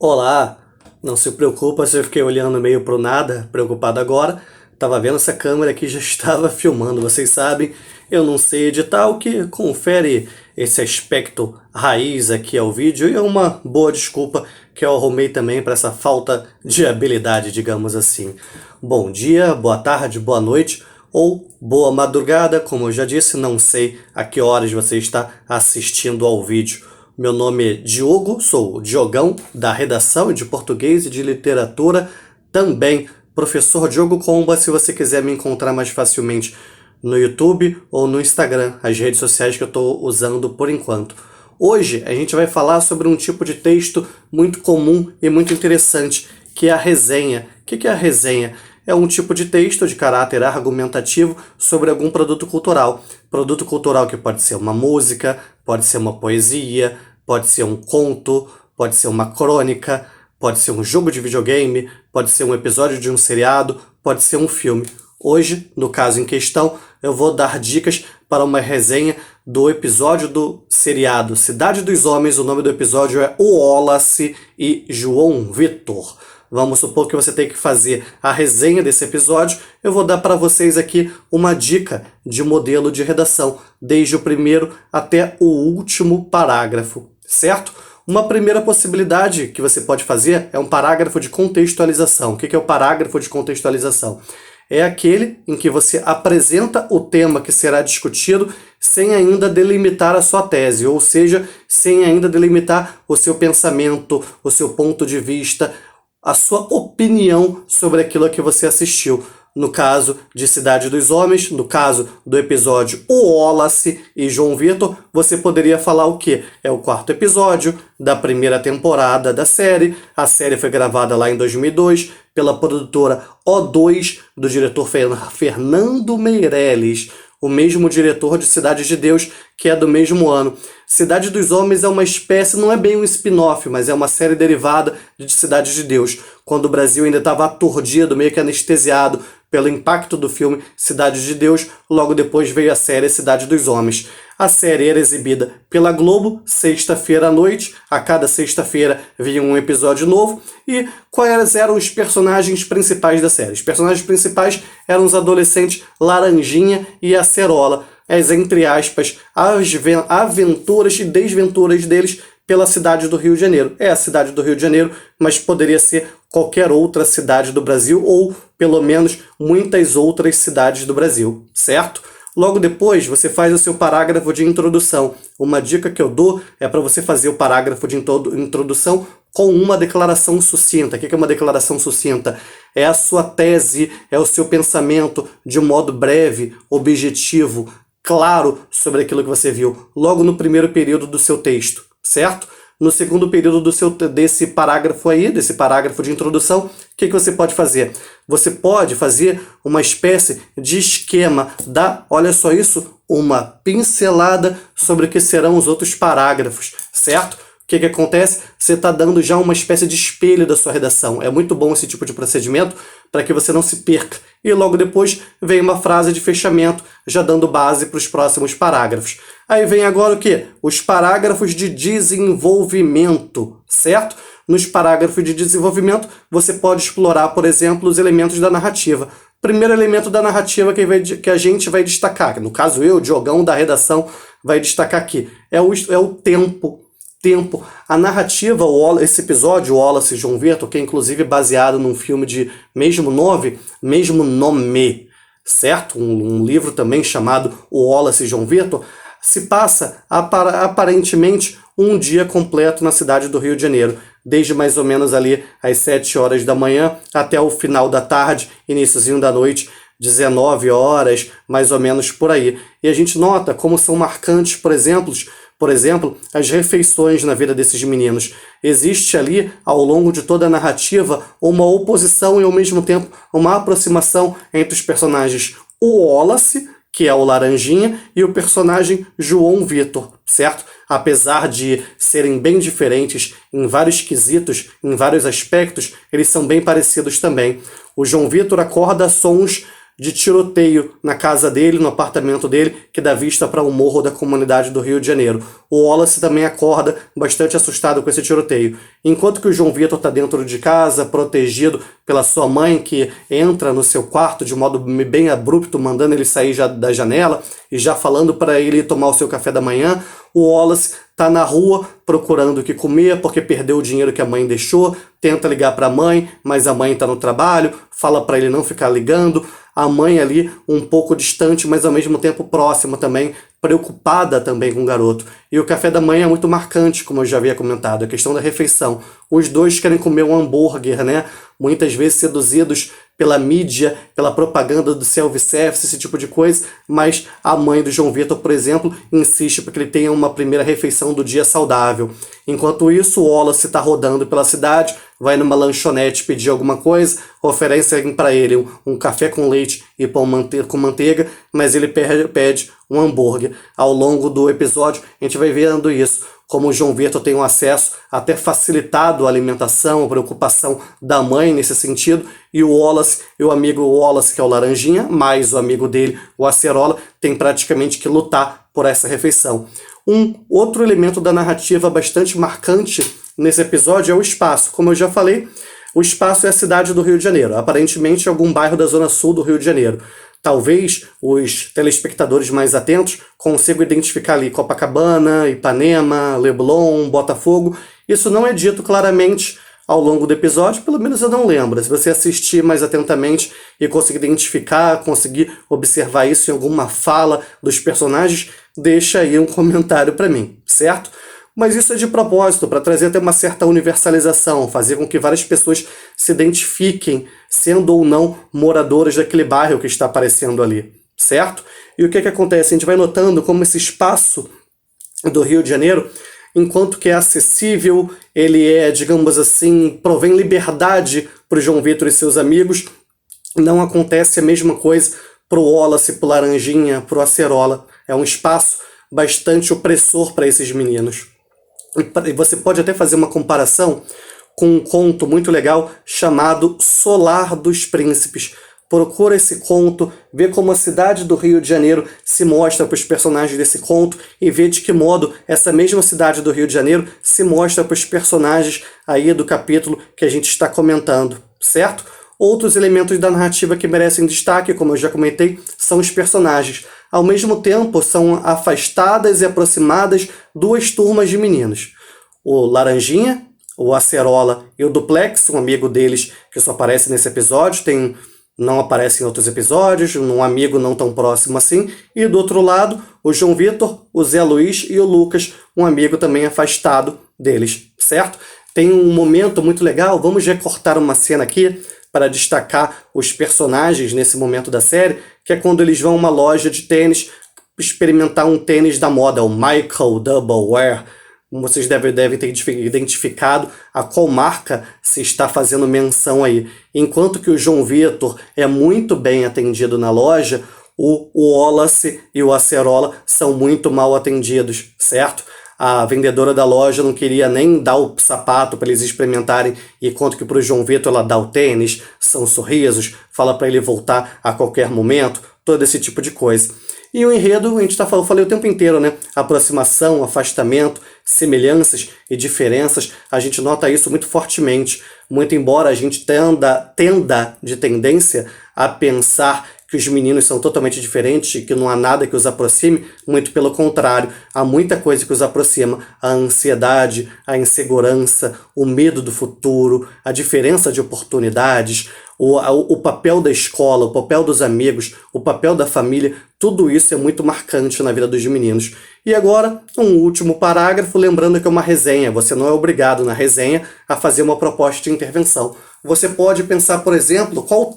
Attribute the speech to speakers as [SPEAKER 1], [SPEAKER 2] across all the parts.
[SPEAKER 1] Olá, não se preocupa se eu fiquei olhando meio pro nada, preocupado agora. Tava vendo essa câmera aqui já estava filmando, vocês sabem, eu não sei editar, o que confere esse aspecto raiz aqui ao vídeo e é uma boa desculpa que eu arrumei também para essa falta de habilidade, digamos assim. Bom dia, boa tarde, boa noite ou boa madrugada, como eu já disse, não sei a que horas você está assistindo ao vídeo. Meu nome é Diogo, sou o Diogão, da redação de português e de literatura, também professor Diogo Comba, se você quiser me encontrar mais facilmente no YouTube ou no Instagram, as redes sociais que eu estou usando por enquanto. Hoje a gente vai falar sobre um tipo de texto muito comum e muito interessante, que é a resenha. O que é a resenha? É um tipo de texto de caráter argumentativo sobre algum produto cultural. Produto cultural que pode ser uma música, pode ser uma poesia, pode ser um conto, pode ser uma crônica, pode ser um jogo de videogame, pode ser um episódio de um seriado, pode ser um filme. Hoje, no caso em questão, eu vou dar dicas para uma resenha do episódio do seriado Cidade dos Homens. O nome do episódio é O Wallace e João Vitor. Vamos supor que você tem que fazer a resenha desse episódio. Eu vou dar para vocês aqui uma dica de modelo de redação, desde o primeiro até o último parágrafo, certo? Uma primeira possibilidade que você pode fazer é um parágrafo de contextualização. O que é o parágrafo de contextualização? É aquele em que você apresenta o tema que será discutido sem ainda delimitar a sua tese, ou seja, sem ainda delimitar o seu pensamento, o seu ponto de vista, a sua opinião sobre aquilo que você assistiu. No caso de Cidade dos Homens, no caso do episódio O Wallace e João Vitor, você poderia falar o quê? É o quarto episódio da primeira temporada da série. A série foi gravada lá em 2002 pela produtora O2, do diretor Fernando Meirelles, o mesmo diretor de Cidade de Deus, que é do mesmo ano. Cidade dos Homens é uma espécie, não é bem um spin-off, mas é uma série derivada de Cidade de Deus, quando o Brasil ainda estava aturdido, meio que anestesiado pelo impacto do filme Cidade de Deus. Logo depois veio a série Cidade dos Homens. A série era exibida pela Globo, sexta-feira à noite. A cada sexta-feira vinha um episódio novo. E quais eram os personagens principais da série? Os personagens principais eram os adolescentes Laranjinha e Acerola. As, entre aspas, aventuras e desventuras deles pela cidade do Rio de Janeiro. É a cidade do Rio de Janeiro, mas poderia ser qualquer outra cidade do Brasil, ou pelo menos muitas outras cidades do Brasil, certo? Logo depois, você faz o seu parágrafo de introdução. Uma dica que eu dou é para você fazer o parágrafo de introdução com uma declaração sucinta. O que é uma declaração sucinta? É a sua tese, é o seu pensamento de um modo breve, objetivo, claro sobre aquilo que você viu, logo no primeiro período do seu texto, certo? No segundo período desse parágrafo aí, desse parágrafo de introdução, o que você pode fazer? Você pode fazer uma espécie de esquema, olha só isso, uma pincelada sobre o que serão os outros parágrafos, certo? O que acontece? Você está dando já uma espécie de espelho da sua redação. É muito bom esse tipo de procedimento para que você não se perca. E logo depois vem uma frase de fechamento, já dando base para os próximos parágrafos. Aí vem agora o quê? Os parágrafos de desenvolvimento, certo? Nos parágrafos de desenvolvimento, você pode explorar, por exemplo, os elementos da narrativa. Primeiro elemento da narrativa que a gente vai destacar, no caso eu, Diogão, da redação, vai destacar aqui, é o tempo. A narrativa, esse episódio, o Wallace e João Vitor, que é inclusive baseado num filme de mesmo nome, certo? Um livro também chamado O Wallace e João Vitor, se passa aparentemente um dia completo na cidade do Rio de Janeiro, desde mais ou menos ali às 7 horas da manhã até o final da tarde, iniciozinho da noite, 19 horas, mais ou menos por aí. E a gente nota como são marcantes, por exemplo, as refeições na vida desses meninos. Existe ali, ao longo de toda a narrativa, uma oposição e, ao mesmo tempo, uma aproximação entre os personagens o Wallace, que é o Laranjinha, e o personagem João Vitor, certo? Apesar de serem bem diferentes em vários quesitos, em vários aspectos, eles são bem parecidos também. O João Vitor acorda a sons de tiroteio na casa dele, no apartamento dele, que dá vista para um morro da comunidade do Rio de Janeiro. O Wallace também acorda bastante assustado com esse tiroteio. Enquanto que o João Vitor está dentro de casa, protegido pela sua mãe, que entra no seu quarto de modo bem abrupto, mandando ele sair da janela e já falando para ele ir tomar o seu café da manhã, o Wallace está na rua procurando o que comer porque perdeu o dinheiro que a mãe deixou, tenta ligar para a mãe, mas a mãe está no trabalho, fala para ele não ficar ligando. A mãe ali um pouco distante, mas ao mesmo tempo próxima também, preocupada também com o garoto. E o café da manhã é muito marcante, como eu já havia comentado, a questão da refeição. Os dois querem comer um hambúrguer, né? Muitas vezes seduzidos pela mídia, pela propaganda do self-service, esse tipo de coisa, mas a mãe do João Vitor, por exemplo, insiste para que ele tenha uma primeira refeição do dia saudável. Enquanto isso, o Wallace está rodando pela cidade, vai numa lanchonete pedir alguma coisa, oferecem para ele um café com leite e pão com manteiga, mas ele pede um hambúrguer. Ao longo do episódio, a gente vai vendo isso, como o João Vitor tem um acesso até facilitado à alimentação, a preocupação da mãe nesse sentido, e o Wallace, e o amigo Wallace, que é o Laranjinha, mais o amigo dele, o Acerola, tem praticamente que lutar por essa refeição. Um outro elemento da narrativa bastante marcante nesse episódio é o espaço. Como eu já falei, o espaço é a cidade do Rio de Janeiro, aparentemente algum bairro da zona sul do Rio de Janeiro. Talvez os telespectadores mais atentos consigam identificar ali Copacabana, Ipanema, Leblon, Botafogo. Isso não é dito claramente ao longo do episódio, pelo menos eu não lembro. Se você assistir mais atentamente e conseguir identificar, conseguir observar isso em alguma fala dos personagens, deixa aí um comentário para mim, certo? Mas isso é de propósito, para trazer até uma certa universalização, fazer com que várias pessoas se identifiquem, sendo ou não moradoras daquele bairro que está aparecendo ali, certo? E o que acontece? A gente vai notando como esse espaço do Rio de Janeiro, enquanto que é acessível, ele é, digamos assim, provém liberdade para o João Vitor e seus amigos, não acontece a mesma coisa para o Wallace, para o Laranjinha, para o Acerola. É um espaço bastante opressor para esses meninos. E você pode até fazer uma comparação com um conto muito legal chamado Solar dos Príncipes. Procura esse conto, vê como a cidade do Rio de Janeiro se mostra para os personagens desse conto e vê de que modo essa mesma cidade do Rio de Janeiro se mostra para os personagens aí do capítulo que a gente está comentando, certo? Outros elementos da narrativa que merecem destaque, como eu já comentei, são os personagens. Ao mesmo tempo, são afastadas e aproximadas duas turmas de meninos. O Laranjinha, o Acerola e o Duplex, um amigo deles que só aparece nesse episódio, não aparece em outros episódios, um amigo não tão próximo assim. E do outro lado, o João Vitor, o Zé Luiz e o Lucas, um amigo também afastado deles, certo? Tem um momento muito legal, vamos recortar uma cena aqui para destacar os personagens nesse momento da série, que é quando eles vão a uma loja de tênis experimentar um tênis da moda, o Michael Double Wear. Vocês devem ter identificado a qual marca se está fazendo menção aí. Enquanto que o João Vitor é muito bem atendido na loja, o Wallace e o Acerola são muito mal atendidos, certo? A vendedora da loja não queria nem dar o sapato para eles experimentarem, e enquanto que para o João Vitor ela dá o tênis, são sorrisos, fala para ele voltar a qualquer momento, todo esse tipo de coisa. E o enredo, a gente falei o tempo inteiro, né? Aproximação, afastamento, semelhanças e diferenças, a gente nota isso muito fortemente. Muito embora a gente tenda de tendência a pensar que os meninos são totalmente diferentes e que não há nada que os aproxime, muito pelo contrário, há muita coisa que os aproxima. A ansiedade, a insegurança, o medo do futuro, a diferença de oportunidades, o papel da escola, o papel dos amigos, o papel da família, tudo isso é muito marcante na vida dos meninos. E agora, um último parágrafo, lembrando que é uma resenha, você não é obrigado na resenha a fazer uma proposta de intervenção. Você pode pensar, por exemplo, qual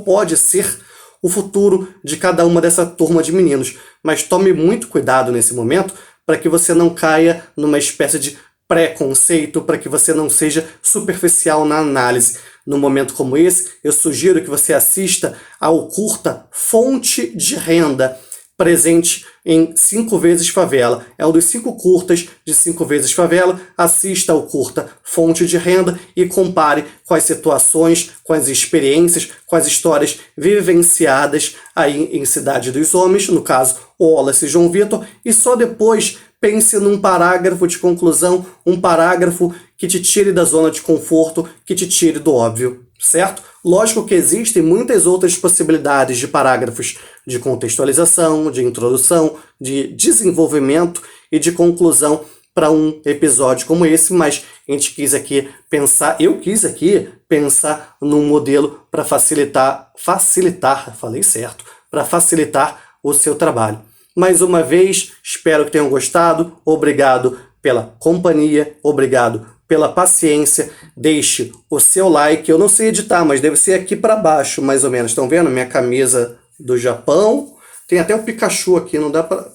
[SPEAKER 1] pode ser o futuro de cada uma dessa turma de meninos. Mas tome muito cuidado nesse momento para que você não caia numa espécie de preconceito, para que você não seja superficial na análise. Num momento como esse, eu sugiro que você assista ao curta Fonte de Renda. presente em 5 vezes Favela. É um dos 5 curtas de 5 vezes Favela. Assista ao curta Fonte de Renda e compare com as situações, com as experiências, com as histórias vivenciadas aí em Cidade dos Homens, no caso, o Wallace e João Vitor, e só depois pense num parágrafo de conclusão, um parágrafo que te tire da zona de conforto, que te tire do óbvio, certo? Lógico que existem muitas outras possibilidades de parágrafos de contextualização, de introdução, de desenvolvimento e de conclusão para um episódio como esse, mas a gente quis aqui pensar, eu quis aqui pensar num modelo para facilitar, falei certo, para facilitar o seu trabalho. Mais uma vez, espero que tenham gostado, obrigado pela companhia, obrigado pela paciência, deixe o seu like, eu não sei editar, mas deve ser aqui para baixo, mais ou menos, estão vendo? Minha camisa do Japão, tem até o Pikachu aqui, não dá para...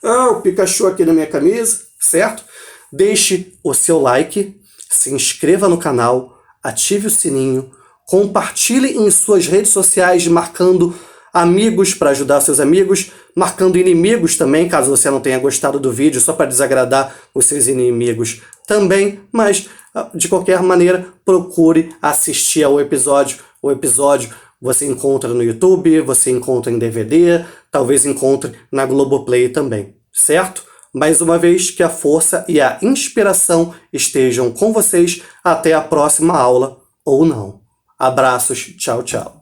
[SPEAKER 1] o Pikachu aqui na minha camisa, certo? Deixe o seu like, se inscreva no canal, ative o sininho, compartilhe em suas redes sociais, marcando amigos para ajudar seus amigos, marcando inimigos também, caso você não tenha gostado do vídeo, só para desagradar os seus inimigos também, mas de qualquer maneira, procure assistir ao episódio. O episódio você encontra no YouTube, você encontra em DVD, talvez encontre na Globoplay também, certo? Mais uma vez, que a força e a inspiração estejam com vocês. Até a próxima aula, ou não. Abraços, tchau, tchau.